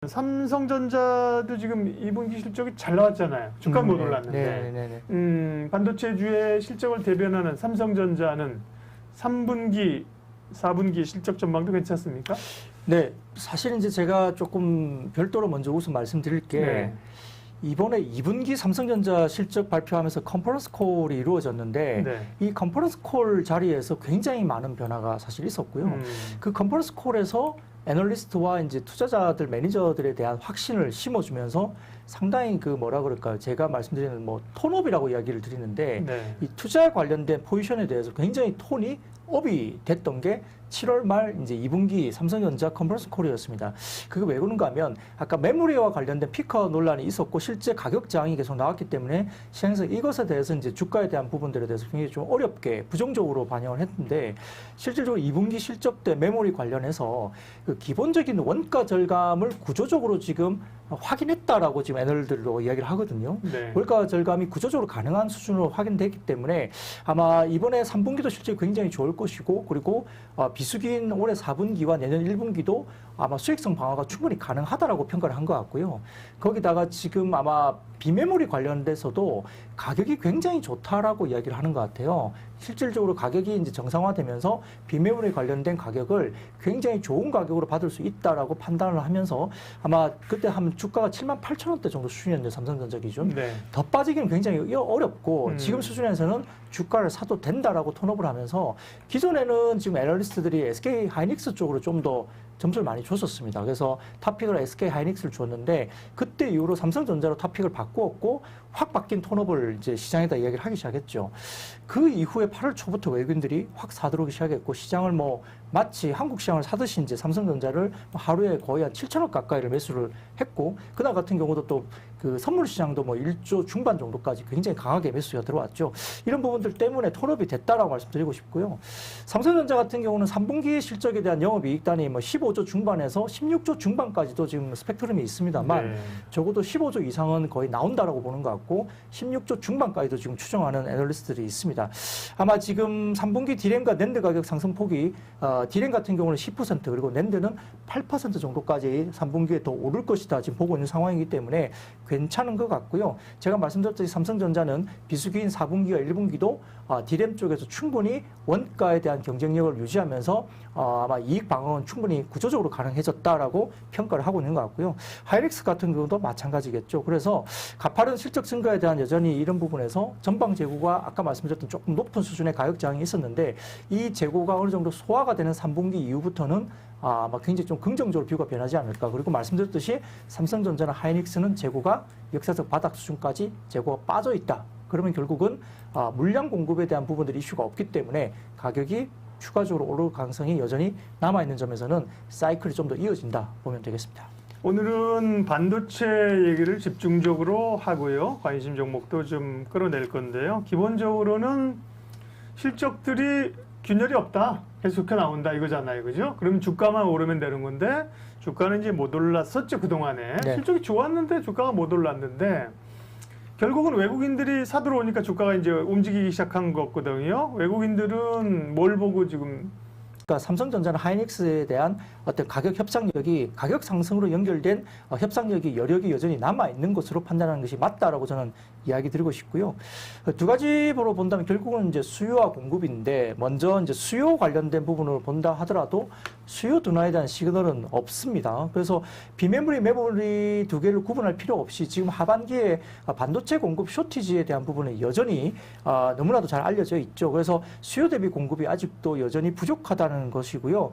삼성전자도 지금 2분기 실적이 잘 나왔잖아요. 주가 못 올랐는데. 반도체주의 실적을 대변하는 삼성전자는 3분기, 4분기 실적 전망도 괜찮습니까? 네, 사실 이제 제가 조금 별도로 먼저 우선 말씀드릴 게 이번에 2분기 삼성전자 실적 발표하면서 컨퍼런스 콜이 이루어졌는데 이 컨퍼런스 콜 자리에서 굉장히 많은 변화가 사실 있었고요. 그 컨퍼런스 콜에서 애널리스트와 이제 투자자들, 매니저들에 대한 확신을 심어주면서 상당히 그 뭐라 그럴까요? 제가 말씀드리는 뭐 톤업이라고 이야기를 드리는데 이 투자 관련된 포지션에 대해서 굉장히 톤이 업이 됐던 게 7월 말 이제 2분기 삼성전자 컨퍼런스 콜이었습니다. 그게 왜 그런가 하면 아까 메모리와 관련된 피커 논란이 있었고 실제 가격 저항이 계속 나왔기 때문에 시장에서 이것에 대해서 이제 주가에 대한 부분들에 대해서 굉장히 좀 어렵게 부정적으로 반영을 했는데 실질적으로 2분기 실적 때 메모리 관련해서 그 기본적인 원가 절감을 구조적으로 지금 확인했다라고 지금 애널들로 이야기를 하거든요. 원가 절감이 구조적으로 가능한 수준으로 확인됐기 때문에 아마 이번에 3분기도 실적이 굉장히 좋을 것이고 그리고 비수기인 올해 4분기와 내년 1분기도 아마 수익성 방어가 충분히 가능하다라고 평가를 한 것 같고요. 거기다가 지금 아마 비메모리 관련돼서도 가격이 굉장히 좋다라고 이야기를 하는 것 같아요. 실질적으로 가격이 이제 정상화되면서 비메모리 관련된 가격을 굉장히 좋은 가격으로 받을 수 있다라고 판단을 하면서 아마 그때 하면 주가가 78,000원대 정도 수준이었는데 삼성전자 기준 더 빠지기는 굉장히 어렵고 지금 수준에서는 주가를 사도 된다라고 톤업을 하면서 기존에는 지금 애널리스트들이 SK 하이닉스 쪽으로 좀 더 점수를 많이 줬었습니다. 그래서 탑픽을 SK 하이닉스를 줬는데 그때 이후로 삼성전자로 탑픽을 바꾸었고 확 바뀐 톤업을 이제 시장에다 이야기를 하기 시작했죠. 그 이후에 8월 초부터 외국인들이 확 사들어오기 시작했고 시장을 뭐 마치 한국 시장을 사듯이 이제 삼성전자를 하루에 거의 한 7천억 가까이를 매수를 했고 그날 같은 경우도 또 그 선물 시장도 뭐 1조 중반 정도까지 굉장히 강하게 매수가 들어왔죠. 이런 부분들 때문에 톤업이 됐다라고 말씀드리고 싶고요. 삼성전자 같은 경우는 3분기 실적에 대한 영업이익단이 뭐 15조 중반에서 16조 중반까지도 지금 스펙트럼이 있습니다만 적어도 15조 이상은 거의 나온다라고 보는 것 같고 16조 중반까지도 지금 추정하는 애널리스트들이 있습니다. 아마 지금 3분기 디램과 낸드 가격 상승폭이 디램 같은 경우는 10% 그리고 낸드는 8% 정도까지 3분기에 더 오를 것이다 지금 보고 있는 상황이기 때문에 괜찮은 것 같고요. 제가 말씀드렸듯이 삼성전자는 비수기인 4분기와 1분기도 디램 쪽에서 충분히 원가에 대한 경쟁력을 유지하면서 아마 이익 방어는 충분히 구조적으로 가능해졌다라고 평가를 하고 있는 것 같고요. 하이닉스 같은 경우도 마찬가지겠죠. 그래서 가파른 실적 증가에 대한 여전히 이런 부분에서 전방 재고가 아까 말씀드렸던 조금 높은 수준의 가격 저항이 있었는데 이 재고가 어느 정도 소화가 되는 3분기 이후부터는 아마 굉장히 좀 긍정적으로 뷰가 변하지 않을까. 그리고 말씀드렸듯이 삼성전자나 하이닉스는 재고가 역사적 바닥 수준까지 재고가 빠져 있다. 그러면 결국은 물량 공급에 대한 부분들이 이슈가 없기 때문에 가격이 추가적으로 오를 가능성이 여전히 남아있는 점에서는 사이클이 좀 더 이어진다 보면 되겠습니다. 오늘은 반도체 얘기를 집중적으로 하고요. 관심 종목도 좀 끌어낼 건데요. 기본적으로는 실적들이 균열이 없다. 계속해 나온다 이거잖아요. 그죠? 그럼 주가만 오르면 되는 건데 주가는 이제 못 올랐었죠. 그동안에. 실적이 좋았는데 주가가 못 올랐는데 결국은 외국인들이 사들어오니까 주가가 이제 움직이기 시작한 거거든요. 외국인들은 뭘 보고 지금 그러니까 삼성전자나 하이닉스에 대한 어떤 가격 협상력이 가격 상승으로 연결된 협상력이 여력이 여전히 남아 있는 것으로 판단하는 것이 맞다라고 저는 이야기 드리고 싶고요. 두 가지로 본다면 결국은 이제 수요와 공급인데 먼저 이제 수요 관련된 부분을 본다 하더라도 수요 둔화에 대한 시그널은 없습니다. 그래서 비메모리, 메모리 두 개를 구분할 필요 없이 지금 하반기에 반도체 공급 쇼티지에 대한 부분은 여전히 너무나도 잘 알려져 있죠. 그래서 수요 대비 공급이 아직도 여전히 부족하다는 것이고요.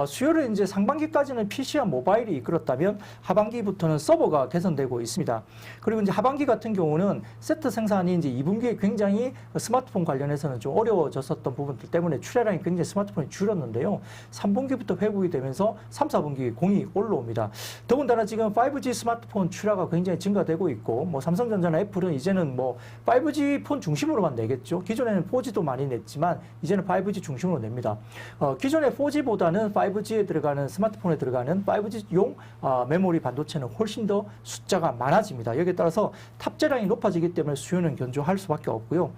수요를 이제 상반기까지는 PC와 모바일이 이끌었다면 하반기부터는 서버가 개선되고 있습니다. 그리고 이제 하반기 같은 경우는 세트 생산이 이제 2분기에 굉장히 스마트폰 관련해서는 좀 어려워졌었던 부분들 때문에 출하량이 굉장히 스마트폰이 줄었는데요. 3분기부터 회복이 되면서 3, 4분기 공이 올라옵니다. 더군다나 지금 5G 스마트폰 출하가 굉장히 증가되고 있고 뭐 삼성전자나 애플은 이제는 뭐 5G 폰 중심으로만 내겠죠. 기존에는 4G도 많이 냈지만 이제는 5G 중심으로 냅니다. 기존의 4G보다는 5G에 들어가는 스마트폰에 들어가는 5G용 메모리 반도체는 훨씬 더 숫자가 많아집니다. 여기에 따라서 탑재량이 높아지기 때문에 수요는 견조할 수밖에 없고요.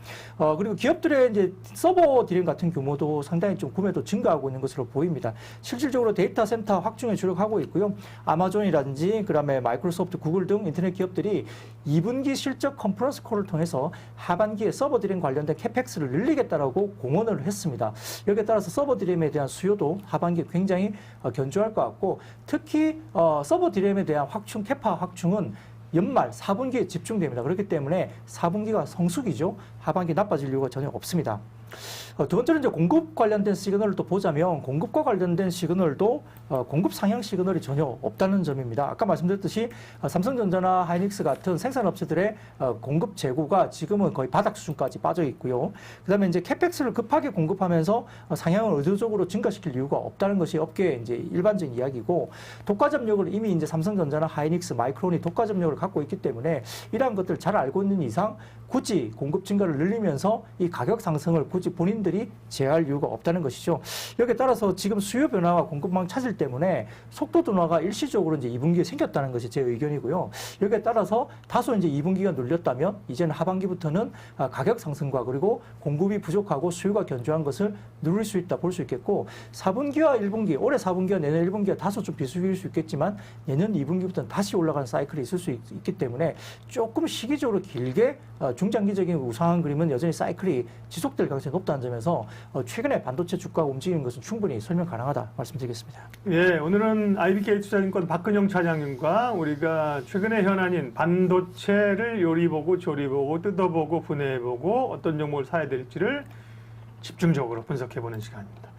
그리고 기업들의 이제 서버 디램 같은 규모도 상당히 좀 구매도 증가하고 있는 것으로 보입니다. 실질적으로 데이터 센터 확충에 주력하고 있고요. 아마존이라든지 그다음에 마이크로소프트, 구글 등 인터넷 기업들이 2분기 실적 컨퍼런스 콜을 통해서 하반기에 서버 드램 관련된 캐펙스를 늘리겠다라고 공언을 했습니다. 여기에 따라서 서버 드램에 대한 수요도 하반기에 굉장히 견조할 것 같고, 특히 서버 드램에 대한 확충, 캐파 확충은 연말 4분기에 집중됩니다. 그렇기 때문에 4분기가 성수기죠. 하반기 나빠질 이유가 전혀 없습니다. 두 번째는 이제 공급 관련된 시그널을 또 보자면, 공급과 관련된 시그널도 공급 상향 시그널이 전혀 없다는 점입니다. 아까 말씀드렸듯이 삼성전자나 하이닉스 같은 생산업체들의 공급 재고가 지금은 거의 바닥 수준까지 빠져 있고요. 그다음에 이제 캐펙스를 급하게 공급하면서 상향을 의도적으로 증가시킬 이유가 없다는 것이 업계의 이제 일반적인 이야기고, 독과 점력을 이미 이제 삼성전자나 하이닉스, 마이크론이 독과 점력을 갖고 있기 때문에 이러한 것들을 잘 알고 있는 이상 굳이 공급 증가를 늘리면서 이 가격 상승을 굳이 본인들이 제어할 이유가 없다는 것이죠. 여기에 따라서 지금 수요 변화와 공급망 차질 때문에 속도 둔화가 일시적으로 이제 2분기에 생겼다는 것이 제 의견이고요. 여기에 따라서 다소 이제 2분기가 눌렸다면 이제는 하반기부터는 가격 상승과 그리고 공급이 부족하고 수요가 견조한 것을 누릴 수 있다 볼 수 있겠고, 4분기와 1분기, 올해 4분기와 내년 1분기가 다소 좀 비수기일 수 있겠지만 내년 2분기부터는 다시 올라가는 사이클이 있을 수 있기 때문에 조금 시기적으로 길게 중장기적인 우상한 그림은 여전히 사이클이 지속될 가능성이 높다는 점에서 최근에 반도체 주가가 움직이는 것은 충분히 설명 가능하다 말씀드리겠습니다. 예, 오늘은 IBK투자증권 박근영 차장님과 우리가 최근의 현안인 반도체를 요리보고 조리보고 뜯어보고 분해해보고 어떤 종목을 사야 될지를 집중적으로 분석해보는 시간입니다.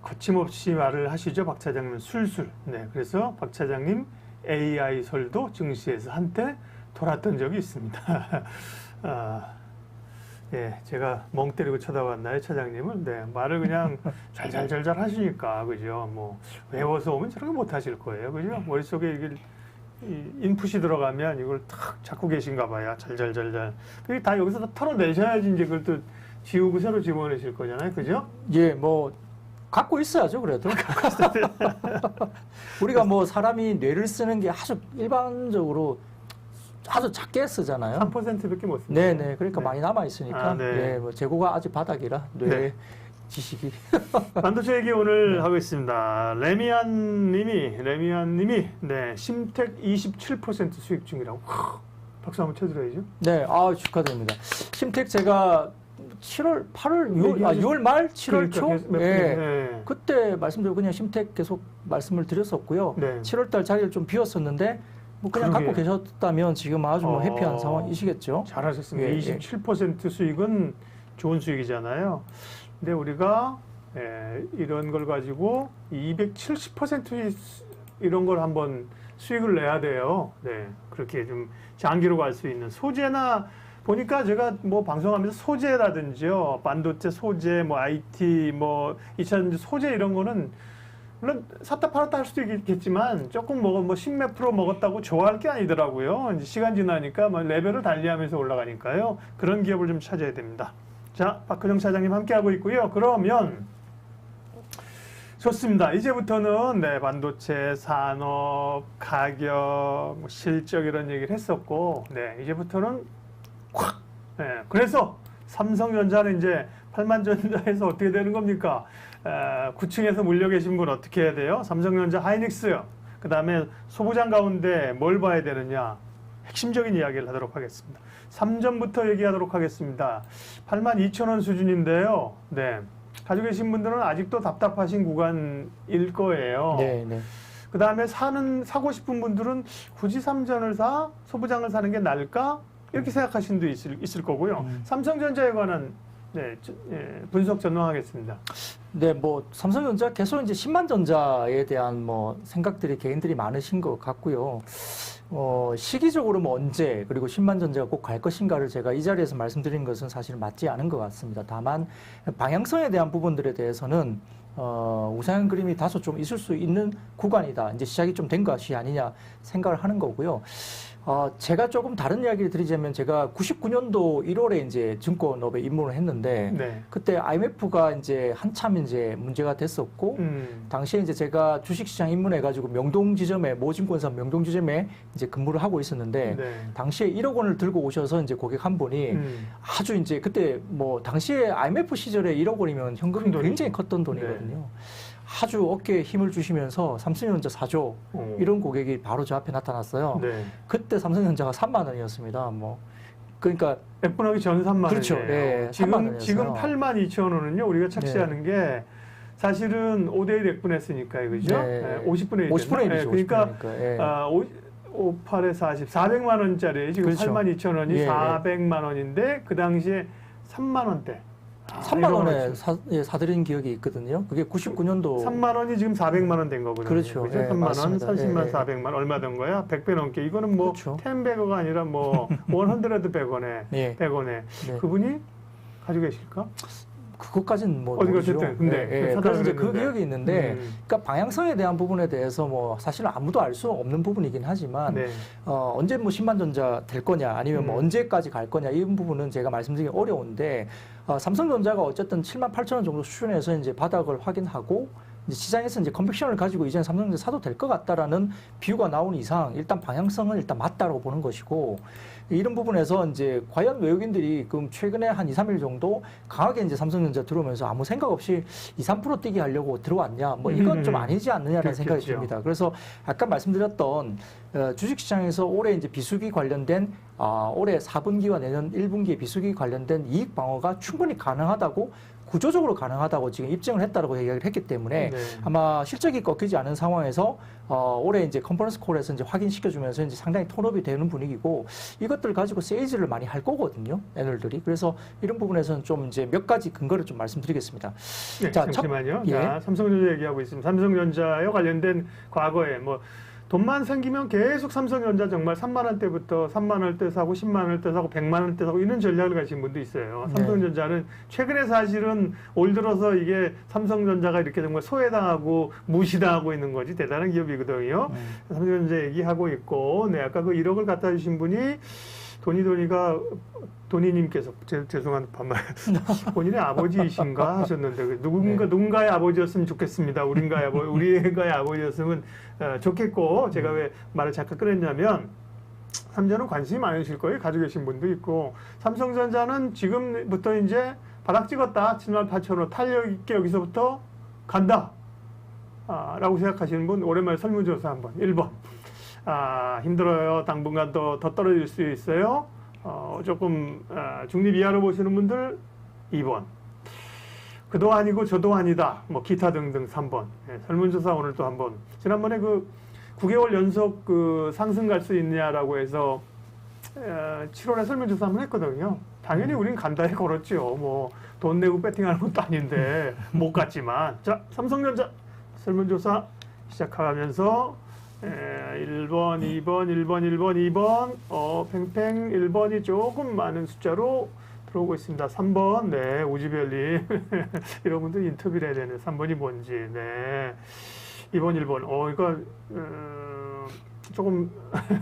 거침없이 말을 하시죠, 박 차장님은 술술. 네, 그래서 박 차장님 AI 설도 증시에서 한때 돌았던 적이 있습니다. 예, 제가 멍 때리고 쳐다봤나요, 차장님은? 네, 말을 그냥 잘잘잘잘 하시니까, 그죠? 뭐, 외워서 오면 저렇게 못 하실 거예요, 그죠? 머릿속에 이게 인풋이 들어가면 이걸 탁 잡고 계신가 봐요. 잘잘잘잘. 그게 다 여기서 다 털어내셔야지 이제 그걸 또 지우고 새로 집어넣으실 거잖아요, 그죠? 예, 뭐, 갖고 있어야죠, 그래도. 우리가 뭐 사람이 뇌를 쓰는 게 아주 일반적으로 아주 작게 쓰잖아요. 3%밖에 못 씁니다. 네네. 그러니까 많이 남아있으니까. 네. 예, 뭐 재고가 아직 바닥이라 뇌 네. 지식이. 반도체 얘기 오늘 하고 있습니다. 레미안 님이, 네, 심텍 27% 수익 중이라고. 박수 한번 쳐드려야죠. 네, 축하드립니다. 심텍 제가 7월, 8월, 6월 말, 7월 초? 네. 그때 말씀드리고 그냥 심텍 계속 말씀을 드렸었고요. 네. 7월 달 자리를 좀 비웠었는데, 뭐 그냥 갖고 계셨다면 지금 아주 뭐 해피한 상황이시겠죠. 잘하셨습니다. 예, 27% 수익은 좋은 수익이잖아요. 근데 우리가 이런 걸 가지고 270% 이런 걸 한번 수익을 내야 돼요. 네, 그렇게 좀 장기로 갈 수 있는 소재나 보니까 제가 뭐 방송하면서 소재라든지요, 반도체 소재, 뭐 IT, 뭐 2차전지 소재 이런 거는 물론 샀다 팔았다 할 수도 있겠지만 조금 뭐 10몇 프로 먹었다고 좋아할 게 아니더라고요. 이제 시간 지나니까 뭐 레벨을 달리하면서 올라가니까요. 그런 기업을 좀 찾아야 됩니다. 자, 박근영 차장님 함께하고 있고요. 그러면 좋습니다. 이제부터는 네, 반도체, 산업, 가격, 뭐 실적 이런 얘기를 했었고, 네, 이제부터는 확. 네, 그래서 삼성전자는 이제 8만전자에서 어떻게 되는 겁니까? 9층에서 물려 계신 분 어떻게 해야 돼요? 삼성전자, 하이닉스요. 그 다음에 소부장 가운데 뭘 봐야 되느냐? 핵심적인 이야기를 하도록 하겠습니다. 3전부터 얘기하도록 하겠습니다. 82,000원 수준인데요. 네. 가지고 계신 분들은 아직도 답답하신 구간일 거예요. 네, 네. 그 다음에 사고 싶은 분들은 굳이 3전을 소부장을 사는 게 나을까? 이렇게 생각하시는 분도 있을 거고요. 삼성전자에 관한 네, 분석 전망하겠습니다. 네, 뭐 삼성전자 계속 이제 10만 전자에 대한 뭐 생각들이 개인들이 많으신 것 같고요. 시기적으로 뭐 언제 그리고 10만 전자가 꼭 갈 것인가를 제가 이 자리에서 말씀드린 것은 사실 맞지 않은 것 같습니다. 다만 방향성에 대한 부분들에 대해서는 우상향 그림이 다소 좀 있을 수 있는 구간이다. 이제 시작이 좀 된 것이 아니냐 생각을 하는 거고요. 제가 조금 다른 이야기를 드리자면 제가 99년도 1월에 이제 증권업에 입문을 했는데 네. 그때 IMF가 이제 한참 이제 문제가 됐었고 당시에 이제 제가 주식시장 입문해가지고 명동 지점에 모증권사 명동 지점에 이제 근무를 하고 있었는데 네. 당시에 1억 원을 들고 오셔서 이제 고객 한 분이 아주 이제 그때 뭐 당시에 IMF 시절에 1억 원이면 현금이 굉장히 컸던 돈이거든요. 아주 어깨에 힘을 주시면서 삼성전자 사줘 이런 고객이 바로 저 앞에 나타났어요. 네. 그때 삼성전자가 3만 원이었습니다. 뭐 그러니까 F분하기 전 3만 그렇죠. 원이에요. 네, 3만 원이었어요. 지금 8만 2천 원은요. 우리가 착시하는 게 사실은 5대1 F분했으니까요. 그죠? 네. 50분의 1. 50분의 1이죠. 그러니까 50분이니까. 58에 40, 400만 원짜리 지금 그렇죠. 8만 2천 원이 예, 400만 원인데 그 당시에 3만 원대. 3만 원에 사드린 기억이 있거든요. 그게 99년도 3만 원이 지금 400만 원 된 거거든요. 그렇죠. 그죠? 예, 3만 원, 맞습니다. 30만 예, 400만 얼마 된 거야? 100배 넘게. 이거는 뭐 그렇죠. 10배가 아니라 뭐 100원에 예. 100원에. 네. 그분이 가지고 계실까? 그것까지는 뭐 어디가 모르죠. 어쨌든 근데 그래서 이제 그 그랬는데. 기억이 있는데, 그러니까 방향성에 대한 부분에 대해서 뭐 사실 아무도 알 수 없는 부분이긴 하지만 네. 언제 뭐 10만 전자 될 거냐 아니면 뭐 언제까지 갈 거냐 이 부분은 제가 말씀드리기 어려운데 삼성전자가 어쨌든 7만 8천 원 정도 수준에서 이제 바닥을 확인하고 이제 시장에서 이제 컨빅션을 가지고 이제는 삼성전자 사도 될 것 같다라는 비유가 나온 이상 일단 방향성은 일단 맞다라고 보는 것이고 이런 부분에서 이제 과연 외국인들이 그럼 최근에 한 2, 3일 정도 강하게 이제 삼성전자 들어오면서 아무 생각 없이 2, 3% 뛰게 하려고 들어왔냐 뭐 이건 좀 아니지 않느냐라는 생각이 듭니다. 그래서 아까 말씀드렸던 주식시장에서 올해 이제 비수기 관련된 올해 4분기와 내년 1분기의 비수기 관련된 이익 방어가 충분히 가능하다고 구조적으로 가능하다고 지금 입증을 했다고 얘기를 했기 때문에 아마 실적이 꺾이지 않은 상황에서 올해 이제 컨퍼런스 콜에서 이제 확인시켜주면서 이제 상당히 톤업이 되는 분위기고 이것들 가지고 세일즈를 많이 할 거거든요, 애널들이. 그래서 이런 부분에서는 좀 이제 몇 가지 근거를 좀 말씀드리겠습니다. 네, 자, 잠시만요. 예. 자, 삼성전자 얘기하고 있습니다. 삼성전자에 관련된 과거에 뭐 돈만 생기면 계속 삼성전자 정말 3만 원대부터 3만 원대 사고 10만 원대 사고 100만 원대 사고 이런 전략을 가진 분도 있어요. 삼성전자는 최근에 사실은 올 들어서 이게 삼성전자가 이렇게 정말 소외당하고 무시당하고 있는 거지 대단한 기업이거든요. 삼성전자 얘기하고 있고 네 아까 그 1억을 갖다 주신 분이 도니님께서 죄송한 반말 본인의 아버지이신가 하셨는데 누군가의 아버지였으면 좋겠습니다. 우리가의 아버지였으면 좋겠고 제가 왜 말을 잠깐 꺼냈냐면 삼전은 관심이 많으실 거예요. 가지고 계신 분도 있고 삼성전자는 지금부터 이제 바닥 찍었다. 7만 8천 원 탄력 있게 여기서부터 간다. 라고 생각하시는 분 오랜만에 설문조사 한번 1번 힘들어요. 당분간 더 떨어질 수 있어요. 조금 중립 이하로 보시는 분들 2번. 그도 아니고 저도 아니다. 뭐 기타 등등 3번. 설문조사 오늘 또 한번. 지난번에 그 9개월 연속 그 상승 갈 수 있냐라고 해서 7월에 설문조사 한번 했거든요. 당연히 우린 간다에 걸었죠. 뭐 돈 내고 배팅하는 것도 아닌데 못 갔지만. 자, 삼성전자 설문조사 시작하면서 1번, 2번, 1번, 1번, 2번, 팽팽 1번이 조금 많은 숫자로 들어오고 있습니다. 3번, 네, 우지별님. 이런 분들 인터뷰를 해야 되네. 3번이 뭔지, 네. 2번, 1번. 이거, 조금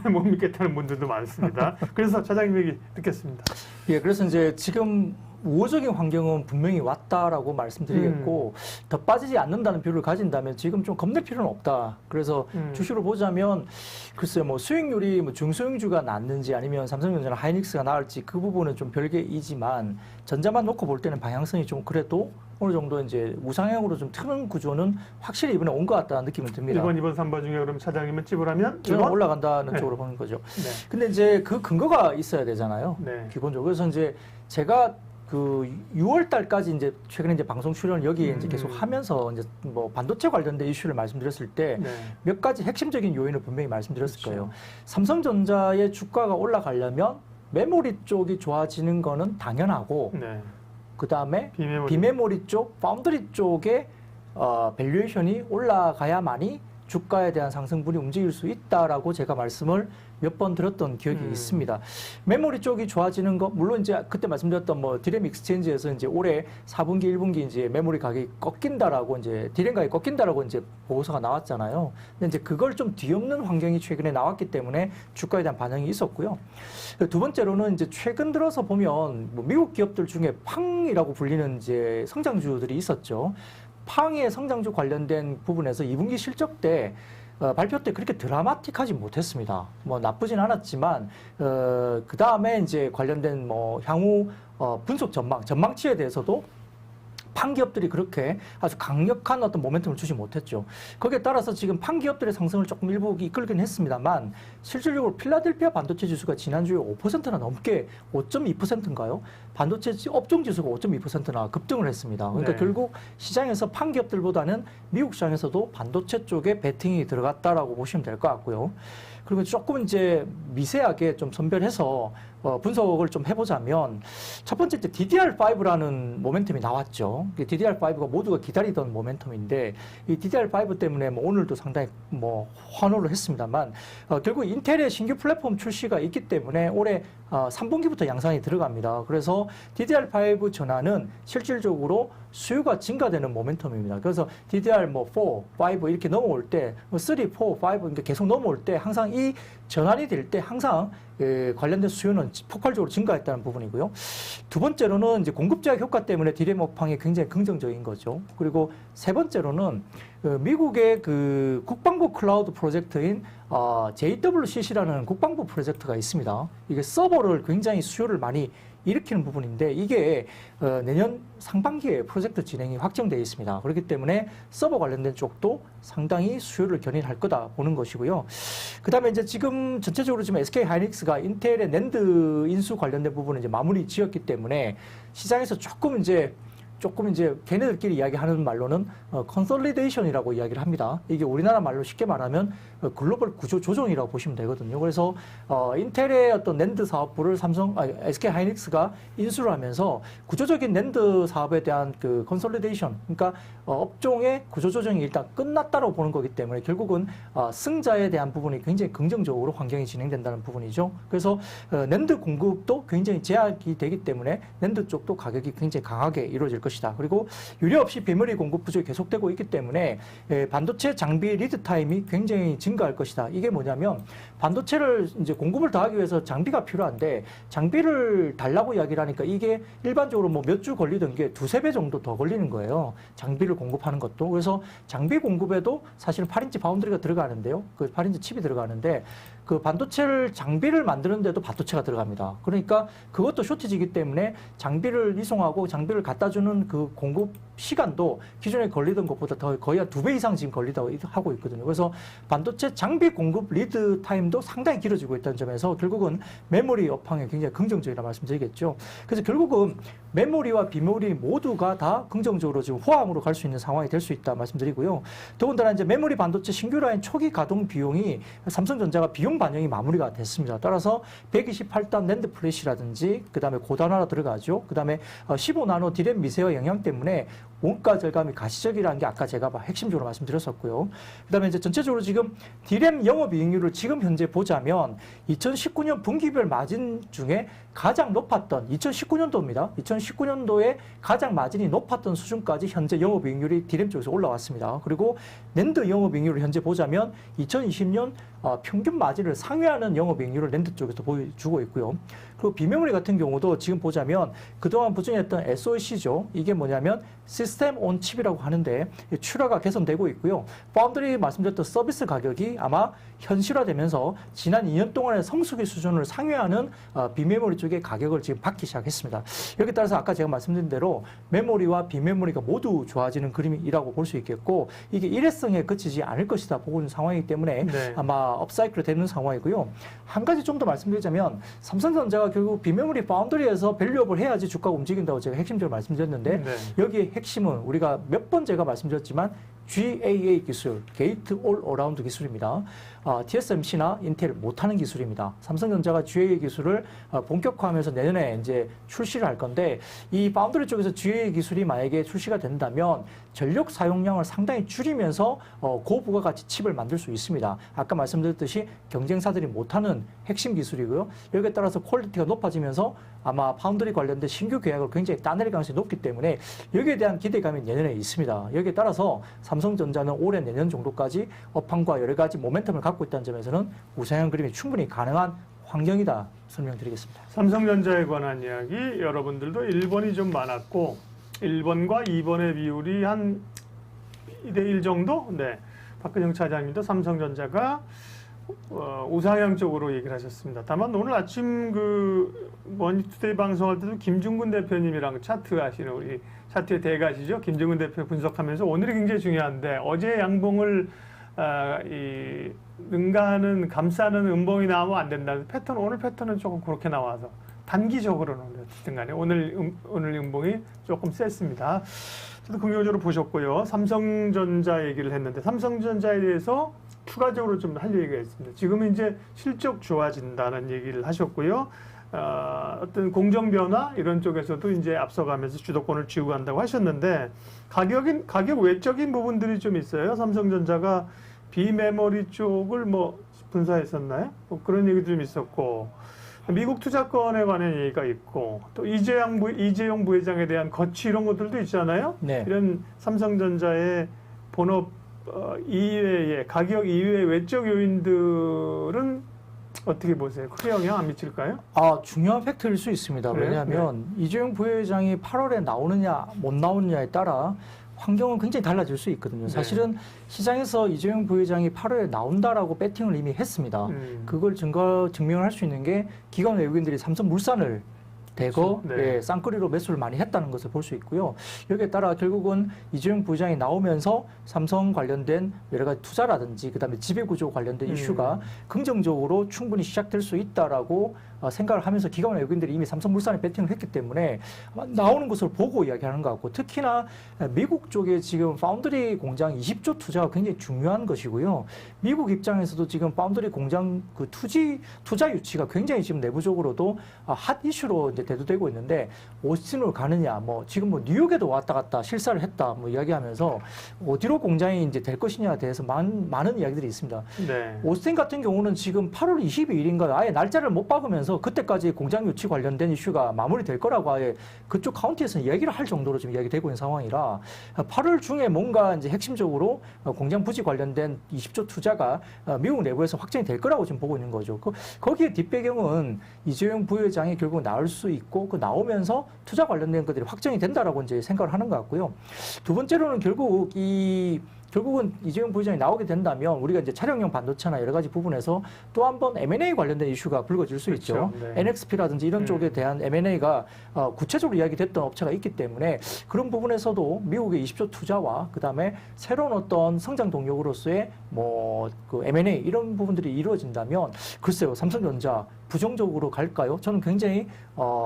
못 믿겠다는 분들도 많습니다. 그래서 차장님 얘기 듣겠습니다. 예, 그래서 이제 지금 우호적인 환경은 분명히 왔다라고 말씀드리겠고 더 빠지지 않는다는 뷰를 가진다면 지금 좀 겁낼 필요는 없다. 그래서 주식으로 보자면 글쎄요, 뭐 수익률이 뭐 중소형주가 낫는지 아니면 삼성전자나 하이닉스가 나을지 그 부분은 좀 별개이지만 전자만 놓고 볼 때는 방향성이 좀 그래도 어느 정도 이제 우상향으로 좀 트는 구조는 확실히 이번에 온 것 같다는 느낌을 듭니다. 1번, 2번, 3번 중에 그럼 차장님은 찝으라면? 저는 올라간다는 쪽으로 보는 거죠. 근데 이제 그 근거가 있어야 되잖아요. 기본적으로. 그래서 이제 제가 그 6월 달까지 이제 최근에 이제 방송 출연을 여기에 이제 계속 하면서 이제 뭐 반도체 관련된 이슈를 말씀드렸을 때 몇 가지 핵심적인 요인을 분명히 말씀드렸을 거예요. 삼성전자의 주가가 올라가려면 메모리 쪽이 좋아지는 거는 당연하고 그 다음에 비메모리 쪽, 파운드리 쪽에 밸류에이션이 올라가야만이 주가에 대한 상승분이 움직일 수 있다라고 제가 말씀을 몇 번 드렸던 기억이 있습니다. 메모리 쪽이 좋아지는 거, 물론 이제 그때 말씀드렸던 뭐 디램 익스체인지에서 이제 올해 4분기, 1분기 이제 메모리 가격이 꺾인다라고 이제 디램 가격이 꺾인다라고 이제 보고서가 나왔잖아요. 근데 이제 그걸 좀 뒤엎는 환경이 최근에 나왔기 때문에 주가에 대한 반영이 있었고요. 두 번째로는 이제 최근 들어서 보면 뭐 미국 기업들 중에 팡이라고 불리는 이제 성장주들이 있었죠. 팡의 성장주 관련된 부분에서 2분기 실적 때 발표 때 그렇게 드라마틱하지 못했습니다. 뭐 나쁘진 않았지만 그 다음에 이제 관련된 뭐 향후 분석 전망치에 대해서도 판기업들이 그렇게 아주 강력한 어떤 모멘텀을 주지 못했죠. 거기에 따라서 지금 판기업들의 상승을 조금 일부 이끌긴 했습니다만 실질적으로 필라델피아 반도체 지수가 지난주에 5%나 넘게 5.2%인가요? 반도체 업종 지수가 5.2%나 급등을 했습니다. 그러니까 네. 결국 시장에서 판기업들보다는 미국 시장에서도 반도체 쪽에 베팅이 들어갔다라고 보시면 될 것 같고요. 그리고 조금 이제 미세하게 좀 선별해서 분석을 좀 해보자면 첫 번째 DDR5라는 모멘텀이 나왔죠. DDR5가 모두가 기다리던 모멘텀인데 이 DDR5 때문에 뭐 오늘도 상당히 뭐 환호를 했습니다만 결국 인텔의 신규 플랫폼 출시가 있기 때문에 올해 3분기부터 양산이 들어갑니다. 그래서 DDR5 전환은 실질적으로 수요가 증가되는 모멘텀입니다. 그래서 DDR 뭐 4, 5 이렇게 넘어올 때 3, 4, 5 이렇게 계속 넘어올 때 항상 이 전환이 될 때 항상 관련된 수요는 폭발적으로 증가했다는 부분이고요. 두 번째로는 이제 공급 제약 효과 때문에 디램 업황이 굉장히 긍정적인 거죠. 그리고 세 번째로는 미국의 그 국방부 클라우드 프로젝트인 JWCC라는 국방부 프로젝트가 있습니다. 이게 서버를 굉장히 수요를 많이 일으키는 부분인데 이게 내년 상반기에 프로젝트 진행이 확정되어 있습니다. 그렇기 때문에 서버 관련된 쪽도 상당히 수요를 견인할 거다 보는 것이고요. 그 다음에 이제 지금 전체적으로 지금 SK 하이닉스가 인텔의 낸드 인수 관련된 부분을 이제 마무리 지었기 때문에 시장에서 조금 이제 걔네들끼리 이야기하는 말로는 컨솔리데이션이라고 이야기를 합니다. 이게 우리나라 말로 쉽게 말하면 글로벌 구조 조정이라고 보시면 되거든요. 그래서 인텔의 어떤 낸드 사업부를 SK 하이닉스가 인수를 하면서 구조적인 낸드 사업에 대한 그 컨솔리데이션, 그러니까 업종의 구조 조정이 일단 끝났다고 보는 거기 때문에 결국은 승자에 대한 부분이 굉장히 긍정적으로 환경이 진행된다는 부분이죠. 그래서 낸드 공급도 굉장히 제약이 되기 때문에 낸드 쪽도 가격이 굉장히 강하게 이루어질 것이다. 그리고 유례 없이 메모리 공급 부족이 계속되고 있기 때문에 반도체 장비 리드 타임이 굉장히 증가할 것이다. 이게 뭐냐면 반도체를 이제 공급을 더 하기 위해서 장비가 필요한데 장비를 달라고 이야기를 하니까 이게 일반적으로 뭐 몇 주 걸리던 게 두세 배 정도 더 걸리는 거예요. 장비를 공급하는 것도. 그래서 장비 공급에도 사실은 8인치 바운드리가 들어가는데요. 그 8인치 칩이 들어가는데 그 반도체를 장비를 만드는데도 반도체가 들어갑니다. 그러니까 그것도 쇼티지이기 때문에 장비를 이송하고 장비를 갖다 주는 그 공급 시간도 기존에 걸리던 것보다 더 거의 한 2배 이상 지금 걸리다고 하고 있거든요. 그래서 반도체 장비 공급 리드 타임도 상당히 길어지고 있다는 점에서 결국은 메모리 업황에 굉장히 긍정적이라 말씀드리겠죠. 그래서 결국은 메모리와 비메모리 모두가 다 긍정적으로 지금 호황으로 갈 수 있는 상황이 될 수 있다 말씀드리고요. 더군다나 이제 메모리 반도체 신규 라인 초기 가동 비용이 삼성전자가 비용 반영이 마무리가 됐습니다. 따라서 128단 낸드 플래시라든지 그다음에 고단화로 들어가죠. 그다음에 15나노 디램 미세화 영향 때문에 원가 절감이 가시적이라는 게 아까 제가 핵심적으로 말씀드렸었고요. 그다음에 이제 전체적으로 지금 디램 영업이익률을 지금 현재 보자면 2019년 분기별 마진 중에 가장 높았던 2019년도입니다. 2019년도에 가장 마진이 높았던 수준까지 현재 영업이익률이 디램 쪽에서 올라왔습니다. 그리고 낸드 영업이익률을 현재 보자면 2020년 평균 마진을 상회하는 영업이익률을 낸드 쪽에서 보여주고 있고요. 그리고 비메모리 같은 경우도 지금 보자면 그동안 부진했던 SOC죠. 이게 뭐냐면 시스템 온 칩이라고 하는데 출하가 개선되고 있고요. 파운드리 말씀드렸던 서비스 가격이 아마 현실화되면서 지난 2년 동안의 성수기 수준을 상회하는 비메모리 쪽의 가격을 지금 받기 시작했습니다. 여기에 따라서 아까 제가 말씀드린 대로 메모리와 비메모리가 모두 좋아지는 그림이라고 볼 수 있겠고 이게 일회성에 그치지 않을 것이다 보고 있는 상황이기 때문에 네. 아마 업사이클이 되는 상황이고요. 한 가지 좀 더 말씀드리자면 삼성전자가 결국 비메모리 파운드리에서 밸류업을 해야지 주가가 움직인다고 제가 핵심적으로 말씀드렸는데 네. 여기에 핵심은 우리가 몇 번 제가 말씀드렸지만 GAA 기술, 게이트 올 어라운드 기술입니다. TSMC나 인텔 못하는 기술입니다. 삼성전자가 GAA 기술을 본격화하면서 내년에 이제 출시를 할 건데 이 파운드리 쪽에서 GAA 기술이 만약에 출시가 된다면 전력 사용량을 상당히 줄이면서 고부가가치 칩을 만들 수 있습니다. 아까 말씀드렸듯이 경쟁사들이 못하는 핵심 기술이고요. 여기에 따라서 퀄리티가 높아지면서 아마 파운드리 관련된 신규 계약을 굉장히 따낼 가능성이 높기 때문에 여기에 대한 기대감이 내년에 있습니다. 여기에 따라서 삼성전자는 올해 내년 정도까지 업황과 여러 가지 모멘텀을 갖고 있다는 점에서는 우상향 그림이 충분히 가능한 환경이다 설명드리겠습니다. 삼성전자에 관한 이야기 여러분들도 1번이 좀 많았고 1번과 2번의 비율이 한 2대1 정도? 네. 박근영 차장님도 삼성전자가 우상향 쪽으로 얘기를 하셨습니다. 다만 오늘 아침 그 머니투데이 방송할 때도 김중근 대표님이랑 차트 하시는 우리 차트의 대가시죠. 김정은 대표 분석하면서 오늘이 굉장히 중요한데 어제 양봉을 능가하는 감싸는 음봉이 나오면 안 된다는 패턴. 오늘 패턴은 조금 그렇게 나와서 단기적으로는 어쨌든 간에 오늘 음봉이 조금 셌습니다. 저도 긍정적으로 보셨고요. 삼성전자 얘기를 했는데 삼성전자에 대해서 추가적으로 좀 할 얘기가 있습니다. 지금은 이제 실적 좋아진다는 얘기를 하셨고요. 어떤 공정 변화 이런 쪽에서도 이제 앞서가면서 주도권을 쥐고 간다고 하셨는데 가격 외적인 부분들이 좀 있어요. 삼성전자가 비메모리 쪽을 뭐 분사했었나요? 뭐 그런 얘기도 좀 있었고 미국 투자권에 관한 얘기가 있고 또 이재용 부회장에 대한 거취 이런 것들도 있잖아요. 네. 이런 삼성전자의 본업 이외의 가격 이외의 외적 요인들은 어떻게 보세요? 크게 영향 안 미칠까요? 중요한 팩트일 수 있습니다. 그래요? 왜냐하면 이재용 부회장이 8월에 나오느냐 못 나오느냐에 따라 환경은 굉장히 달라질 수 있거든요. 네. 사실은 시장에서 이재용 부회장이 8월에 나온다라고 배팅을 이미 했습니다. 그걸 증명을 할 수 있는 게 기관 외국인들이 삼성물산을 대거 네. 쌍끌이로 매수를 많이 했다는 것을 볼 수 있고요. 여기에 따라 결국은 이재용 부회장이 나오면서 삼성 관련된 여러 가지 투자라든지 그다음에 지배구조 관련된 이슈가 긍정적으로 충분히 시작될 수 있다라고 생각을 하면서 기관 외국인들이 이미 삼성물산에 배팅을 했기 때문에 나오는 것을 보고 이야기하는 것 같고 특히나 미국 쪽에 지금 파운드리 공장 20조 투자가 굉장히 중요한 것이고요. 미국 입장에서도 지금 파운드리 공장 그 투자 유치가 굉장히 지금 내부적으로도 핫 이슈로 이제 대두되고 있는데 오스틴으로 가느냐 뭐 지금 뭐 뉴욕에도 왔다 갔다 실사를 했다 뭐 이야기하면서 어디로 공장이 이제 될 것이냐에 대해서 많은 이야기들이 있습니다. 네. 오스틴 같은 경우는 지금 8월 22일인가요? 아예 날짜를 못 박으면서 그때까지 공장 유치 관련된 이슈가 마무리될 거라고 아예 그쪽 카운티에서는 이야기를 할 정도로 지금 이야기되고 있는 상황이라 8월 중에 뭔가 이제 핵심적으로 공장 부지 관련된 20조 투자가 미국 내부에서 확정이 될 거라고 지금 보고 있는 거죠. 거기에 뒷배경은 이재용 부회장이 결국 나올 수 있고 그 나오면서 투자 관련된 것들이 확정이 된다라고 이제 생각을 하는 것 같고요. 두 번째로는 결국은 이재용 부회장이 나오게 된다면 우리가 이제 차량용 반도체나 여러 가지 부분에서 또 한 번 M&A 관련된 이슈가 불거질 수 그렇죠. 있죠. 네. NXP라든지 이런 쪽에 대한 M&A가 구체적으로 이야기됐던 업체가 있기 때문에 그런 부분에서도 미국의 20조 투자와 그다음에 새로운 어떤 성장 동력으로서의 그 M&A 이런 부분들이 이루어진다면 글쎄요. 삼성전자 부정적으로 갈까요? 저는 굉장히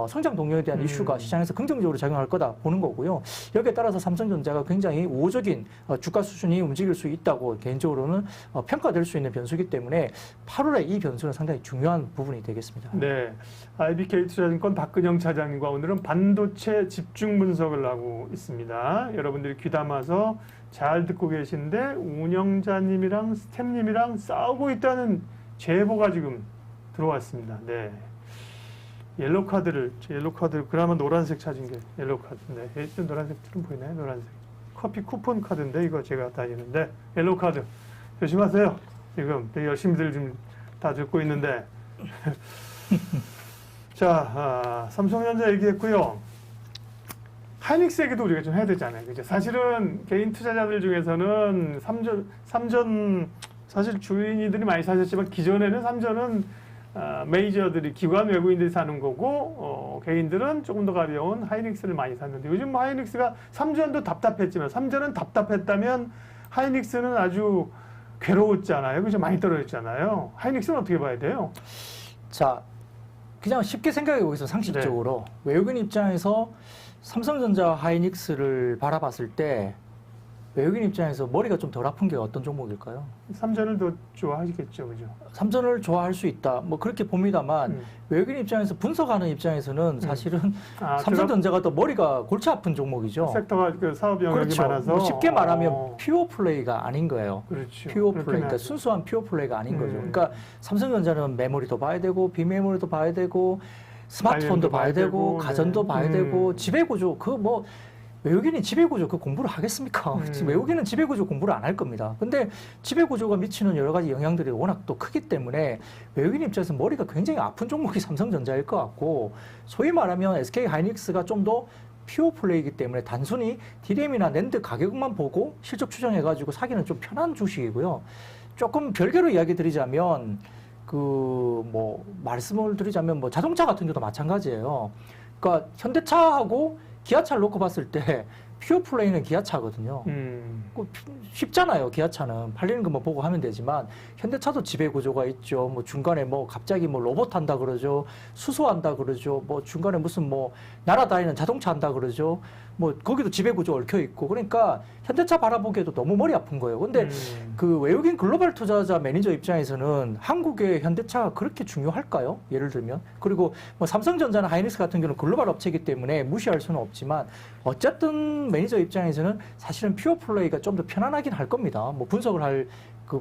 성장 동력에 대한 이슈가 시장에서 긍정적으로 작용할 거다 보는 거고요. 여기에 따라서 삼성전자가 굉장히 우호적인 주가 수준이 움직일 수 있다고 개인적으로는 평가될 수 있는 변수이기 때문에 8월에 이 변수는 상당히 중요한 부분이 되겠습니다. 네, IBK 투자증권 박근영 차장님과 오늘은 반도체 집중 분석을 하고 있습니다. 여러분들이 귀담아서 잘 듣고 계신데 운영자님이랑 스탭님이랑 싸우고 있다는 제보가 지금 들어왔습니다. 네. 옐로우 카드 그나마 노란색 찾은 게 옐로우 카드인데 좀 노란색처럼 보이나요? 노란색 커피 쿠폰 카드인데 이거 제가 다니는데 옐로우 카드 조심하세요. 지금 되게 열심히들 지금 다 듣고 있는데 자 삼성전자 얘기했고요. 하이닉스 얘기도 우리가 좀 해야 되잖아요. 그죠? 사실은 개인 투자자들 중에서는 삼전 사실 주인이들이 많이 사셨지만 기존에는 삼전은 메이저들이 기관 외국인들이 사는 거고 개인들은 조금 더 가벼운 하이닉스를 많이 샀는데 요즘 하이닉스가 삼전도 답답했지만 삼전은 답답했다면 하이닉스는 아주 괴로웠잖아요. 그죠? 많이 떨어졌잖아요. 하이닉스는 어떻게 봐야 돼요? 자, 그냥 쉽게 생각해 보겠습니다. 상식적으로. 네. 외국인 입장에서 삼성전자 하이닉스를 바라봤을 때 외국인 입장에서 머리가 좀 덜 아픈 게 어떤 종목일까요? 삼전을 더 좋아하시겠죠, 그죠? 삼전을 좋아할 수 있다. 뭐 그렇게 봅니다만 외국인 입장에서 분석하는 입장에서는 사실은 삼성전자가 더 머리가 골치 아픈 종목이죠. 섹터가 그 사업 영역이 그렇죠. 많아서 뭐 쉽게 말하면 퓨어 플레이가 아닌 거예요. 그렇죠. 퓨어 플레이, 그러니까 순수한 퓨어 플레이가 아닌 거죠. 그러니까 삼성전자는 메모리도 봐야 되고 비메모리도 봐야 되고 스마트폰도 봐야 되고 가전도 봐야 되고 지배구조 외국인이 지배구조 그 공부를 하겠습니까? 외국인은 지배구조 공부를 안 할 겁니다. 근데 지배구조가 미치는 여러 가지 영향들이 워낙 또 크기 때문에 외국인 입장에서 머리가 굉장히 아픈 종목이 삼성전자일 것 같고 소위 말하면 SK 하이닉스가 좀 더 퓨어 플레이이기 때문에 단순히 DRAM이나 낸드 가격만 보고 실적 추정해가지고 사기는 좀 편한 주식이고요. 조금 별개로 이야기 드리자면 말씀을 드리자면 자동차 같은 경우도 마찬가지예요. 그러니까 현대차하고 기아차를 놓고 봤을 때 퓨어 플레이는 기아차거든요. 쉽잖아요. 기아차는 팔리는 것만 보고 하면 되지만 현대차도 지배 구조가 있죠. 뭐 중간에 뭐 갑자기 뭐 로봇 한다 그러죠. 수소한다 그러죠. 뭐 중간에 무슨 뭐 날아다니는 자동차 한다 그러죠. 뭐 거기도 지배 구조 얽혀 있고 그러니까 현대차 바라보기에도 너무 머리 아픈 거예요. 근데 그 외국인 글로벌 투자자 매니저 입장에서는 한국의 현대차가 그렇게 중요할까요? 예를 들면 그리고 뭐 삼성전자나 하이닉스 같은 경우는 글로벌 업체이기 때문에 무시할 수는 없지만 어쨌든 매니저 입장에서는 사실은 퓨어 플레이가 좀 더 편안하긴 할 겁니다. 뭐 분석을 할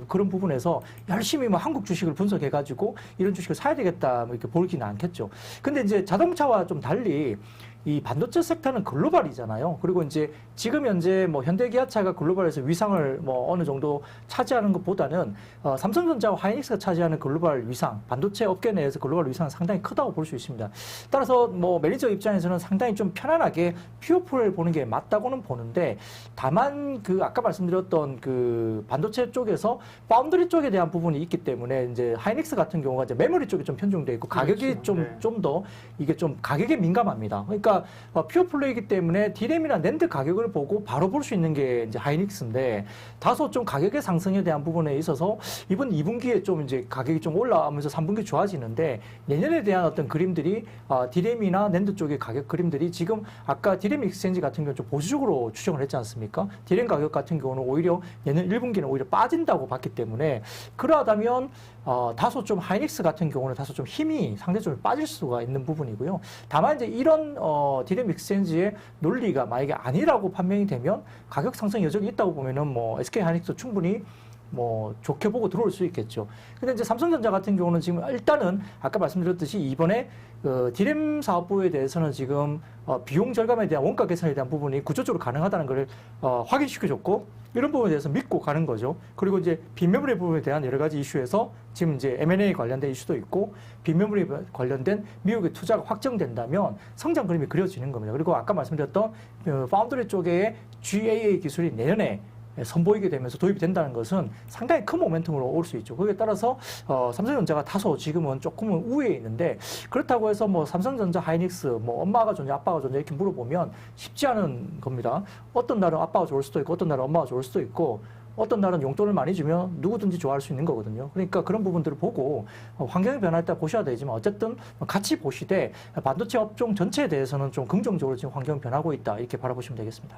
그런 부분에서 열심히 뭐 한국 주식을 분석해가지고 이런 주식을 사야 되겠다 뭐 이렇게 보기는 않겠죠. 근데 이제 자동차와 좀 달리 이 반도체 섹터는 글로벌이잖아요. 그리고 이제 지금 현재 뭐 현대기아차가 글로벌에서 위상을 뭐 어느 정도 차지하는 것보다는 삼성전자와 하이닉스가 차지하는 글로벌 위상, 반도체 업계 내에서 글로벌 위상은 상당히 크다고 볼 수 있습니다. 따라서 뭐 매니저 입장에서는 상당히 좀 편안하게 퓨어풀을 보는 게 맞다고는 보는데 다만 그 아까 말씀드렸던 그 반도체 쪽에서 파운드리 쪽에 대한 부분이 있기 때문에 이제 하이닉스 같은 경우가 이제 메모리 쪽에 좀 편중돼 있고 가격이 그렇죠. 좀 더 이게 좀 가격에 민감합니다. 그러니까 퓨어 플레이이기 때문에 디램이나 낸드 가격을 보고 바로 볼 수 있는 게 이제 하이닉스인데 다소 좀 가격의 상승에 대한 부분에 있어서 이번 2분기에 좀 이제 가격이 좀 올라가면서 3분기 좋아지는데 내년에 대한 어떤 그림들이 디램이나 낸드 쪽의 가격 그림들이 지금 아까 디램 익스체인지 같은 경우는 좀 보수적으로 추정을 했지 않습니까? 디램 가격 같은 경우는 오히려 내년 1분기는 오히려 빠진다고 봤기 때문에 그러하다면 다소 좀 하이닉스 같은 경우는 다소 좀 힘이 상대적으로 빠질 수가 있는 부분이고요. 다만 이제 이런 디램 익스체인지의 논리가 만약에 아니라고 판명이 되면 가격 상승 여전히 있다고 보면은 뭐 SK 하이닉스 충분히 뭐 좋게 보고 들어올 수 있겠죠. 근데 이제 삼성전자 같은 경우는 지금 일단은 아까 말씀드렸듯이 이번에 디램 사업부에 대해서는 지금 비용 절감에 대한 원가 개선에 대한 부분이 구조적으로 가능하다는 걸 확인시켜줬고 이런 부분에 대해서 믿고 가는 거죠. 그리고 이제 빈메모리 부분에 대한 여러 가지 이슈에서 지금 이제 M&A 관련된 이슈도 있고 빈메모리 관련된 미국의 투자가 확정된다면 성장 그림이 그려지는 겁니다. 그리고 아까 말씀드렸던 파운드리 쪽의 GAA 기술이 내년에 선보이게 되면서 도입이 된다는 것은 상당히 큰 모멘텀으로 올 수 있죠. 거기에 따라서 삼성전자가 다소 지금은 조금은 우위에 있는데 그렇다고 해서 뭐 삼성전자, 하이닉스, 뭐 엄마가 좋냐, 아빠가 좋냐 이렇게 물어보면 쉽지 않은 겁니다. 어떤 날은 아빠가 좋을 수도 있고 어떤 날은 엄마가 좋을 수도 있고 어떤 날은 용돈을 많이 주면 누구든지 좋아할 수 있는 거거든요. 그러니까 그런 부분들을 보고 환경의 변화에 따라 보셔야 되지만 어쨌든 같이 보시되 반도체 업종 전체에 대해서는 좀 긍정적으로 지금 환경이 변하고 있다 이렇게 바라보시면 되겠습니다.